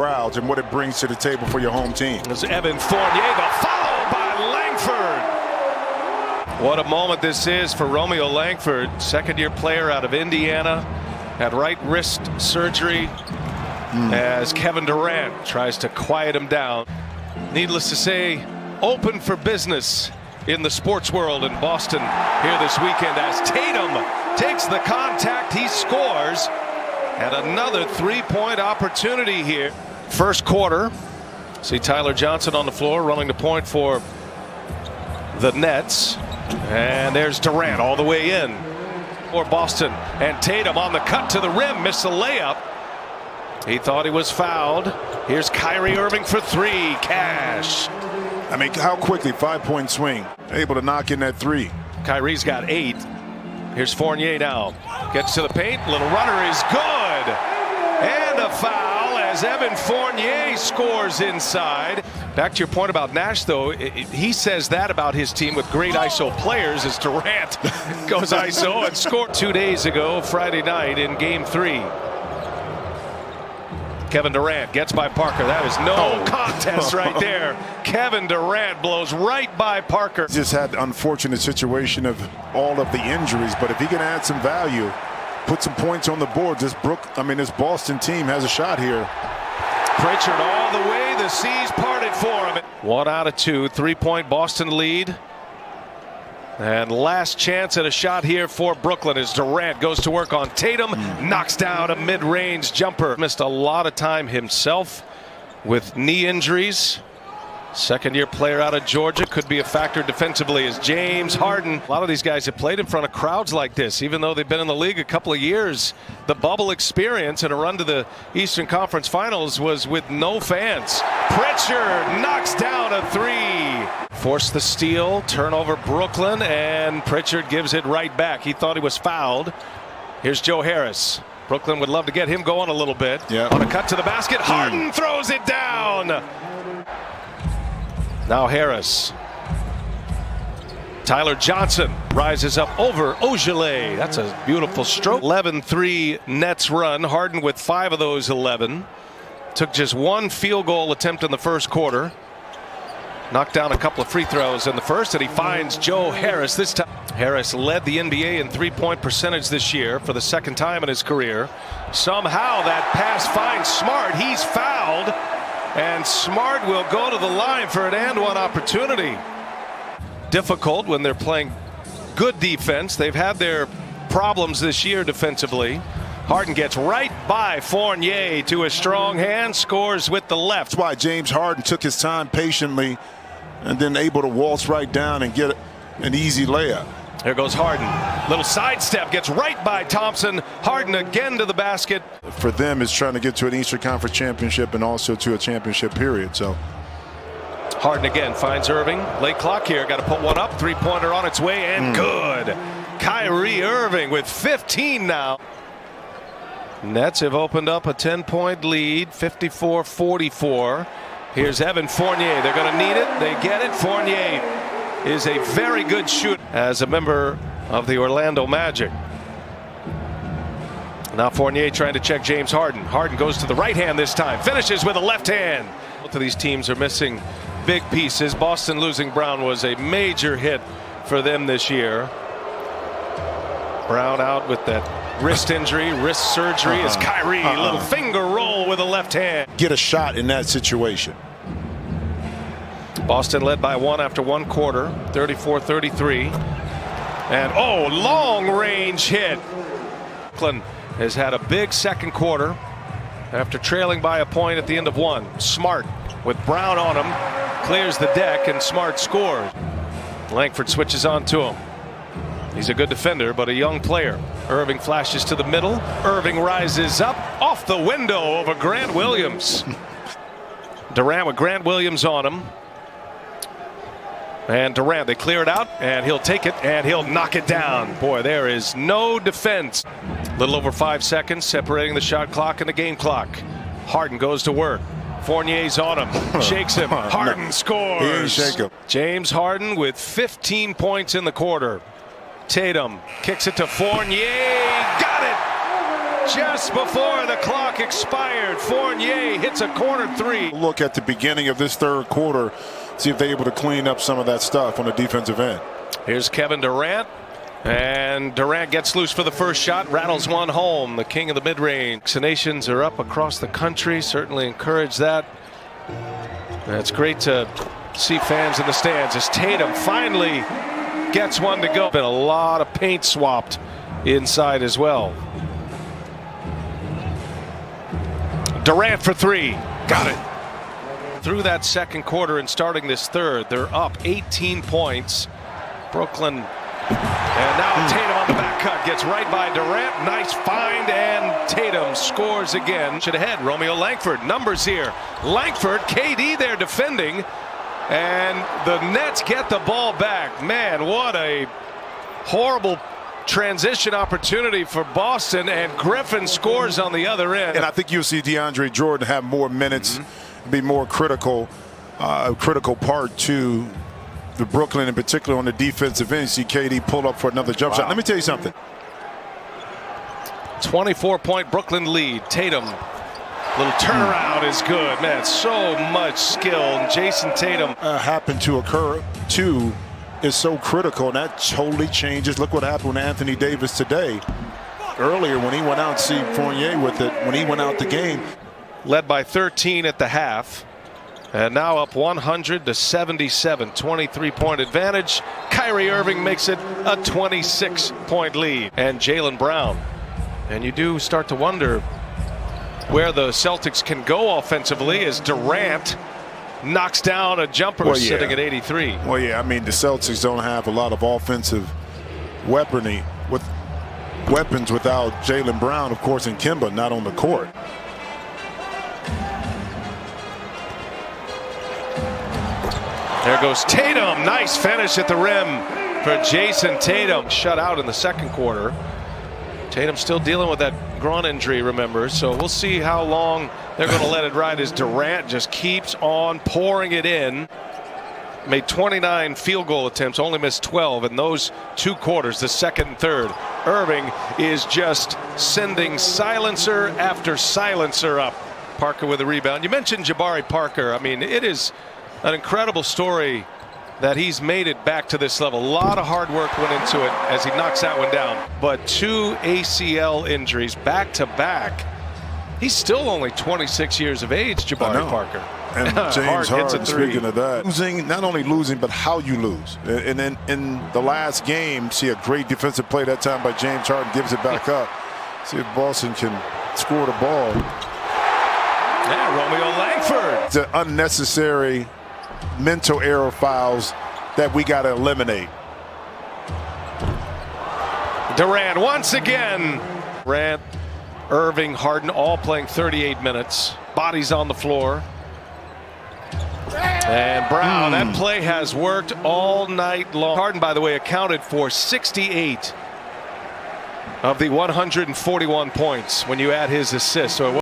crowds and what it brings to the table for your home team. There's Evan Fournier, the follow by Langford. What a moment this is for Romeo Langford, second-year player out of Indiana, had right wrist surgery as Kevin Durant tries to quiet him down. Needless to say, open for business in the sports world in Boston here this weekend as Tatum takes the contact, he scores, and another three-point opportunity here. First quarter, see Tyler Johnson on the floor running the point for the Nets, and there's Durant all the way in for Boston, and Tatum on the cut to the rim, missed the layup. He thought he was fouled. Here's Kyrie Irving for three, cash. I mean, how quickly, 5-point swing, able to knock in that three. Kyrie's got 8. Here's Fournier now. Gets to the paint. Little runner is good. And a foul as Evan Fournier scores inside. Back to your point about Nash, though, he says that about his team with great ISO players as Durant goes ISO and scored 2 days ago, Friday night in Game 3. Kevin Durant gets by Parker. That is no contest right there. Kevin Durant blows right by Parker. Just had the unfortunate situation of all of the injuries, but if he can add some value, put some points on the board, this Boston team has a shot here. Pritchard all the way. The seas parted for him. 1 out of 2. 3-point Boston lead. And last chance at a shot here for Brooklyn as Durant goes to work on Tatum, knocks down a mid-range jumper. Missed a lot of time himself with knee injuries. Second-year player out of Georgia, could be a factor defensively as James Harden. A lot of these guys have played in front of crowds like this, even though they've been in the league a couple of years. The bubble experience and a run to the Eastern Conference Finals was with no fans. Pritchard knocks down a three. Forced the steal, turnover Brooklyn, and Pritchard gives it right back. He thought he was fouled. Here's Joe Harris. Brooklyn would love to get him going a little bit. On a cut to the basket, Harden throws it down. Now Harris. Tyler Johnson rises up over Ogilvy. That's a beautiful stroke. 11-3 Nets run. Harden with 5 of those 11. Took just 1 field goal attempt in the first quarter. Knocked down a couple of free throws in the first, and he finds Joe Harris this time. Harris led the NBA in three-point percentage this year for the second time in his career. Somehow that pass finds Smart. He's fouled. And Smart will go to the line for an and-one opportunity. Difficult when they're playing good defense. They've had their problems this year defensively. Harden gets right by Fournier to a strong hand, scores with the left. That's why James Harden took his time patiently and then able to waltz right down and get an easy layup. There goes Harden. Little sidestep, gets right by Thompson. Harden again to the basket. For them, it's trying to get to an Eastern Conference championship and also to a championship period. So Harden again finds Irving. Late clock here. Got to put one up. Three-pointer on its way and good. Kyrie Irving with 15 now. Nets have opened up a 10-point lead, 54-44. Here's Evan Fournier. They're going to need it. They get it. Fournier is a very good shooter as a member of the Orlando Magic. Now Fournier trying to check James Harden. Harden goes to the right hand this time. Finishes with a left hand. Both of these teams are missing big pieces. Boston losing Brown was a major hit for them this year. Brown out with that wrist injury, wrist surgery as Kyrie, little finger roll with a left hand. Get a shot in that situation. Boston led by 1 after 1 quarter, 34-33. And long range hit. Brooklyn has had a big second quarter after trailing by a point at the end of 1. Smart with Brown on him, clears the deck, and Smart scores. Langford switches on to him. He's a good defender, but a young player. Irving flashes to the middle. Irving rises up off the window over Grant Williams. Durant with Grant Williams on him. And Durant, they clear it out, and he'll take it, and he'll knock it down. Boy, there is no defense. Little over 5 seconds separating the shot clock and the game clock. Harden goes to work. Fournier's on him, shakes him. Harden scores. He didn't shake him. James Harden with 15 points in the quarter. Tatum kicks it to Fournier. Got it. just before the clock expired. Fournier hits a corner three. Look at the beginning of this third quarter, see if they're able to clean up some of that stuff on the defensive end. Here's Kevin Durant. And Durant gets loose for the first shot, rattles one home, the king of the mid-range. Vaccinations are up across the country, certainly encourage that. And it's great to see fans in the stands as Tatum finally gets one to go. Been a lot of paint swapped inside as well. Durant for three, got it. Through that second quarter and starting this third, they're up 18 points. Brooklyn. And now Tatum on the back cut gets right by Durant. Nice find, and Tatum scores again. Should ahead, Romeo Langford. Numbers here. Langford, KD there defending, and the Nets get the ball back. Man, what a horrible transition opportunity for Boston, and Griffin scores on the other end. And I think you'll see DeAndre Jordan have more minutes, be more critical part to the Brooklyn, in particular on the defensive end. See KD pull up for another jump shot. Let me tell you something. 24-point Brooklyn lead. Tatum, little turnaround is good. Man, so much skill. And Jason Tatum happened to occur too is so critical, and that totally changes. Look what happened with Anthony Davis today. Earlier when he went out, see Fournier with it when he went out the game. Led by 13 at the half. And now up 100 to 77, 23-point advantage. Kyrie Irving makes it a 26-point lead. And Jaylen Brown. And you do start to wonder where the Celtics can go offensively as Durant knocks down a jumper sitting at 83. Well, yeah, I mean, the Celtics don't have a lot of offensive weapons without Jaylen Brown, of course, and Kemba not on the court. There goes Tatum. Nice finish at the rim for Jason Tatum. Shut out in the second quarter. Tatum still dealing with that groin injury, remember, so we'll see how long they're going to let it ride as Durant just keeps on pouring it in. Made 29 field goal attempts, only missed 12 in those two quarters, the second and third. Irving is just sending silencer after silencer up. Parker with a rebound. You mentioned Jabari Parker. I mean, it is an incredible story that he's made it back to this level. A lot of hard work went into it as he knocks that one down. But two ACL injuries back to back. He's still only 26 years of age, Jabari Parker. And James Harden, speaking of that, losing, not only losing, but how you lose. And then in the last game, see a great defensive play that time by James Harden, gives it back up. See if Boston can score the ball. Yeah, Romeo Langford. The unnecessary mental error fouls that we got to eliminate. Durant once again. Durant, Irving, Harden all playing 38 minutes. Bodies on the floor. And Brown, that play has worked all night long. Harden, by the way, accounted for 68 of the 141 points when you add his assists. So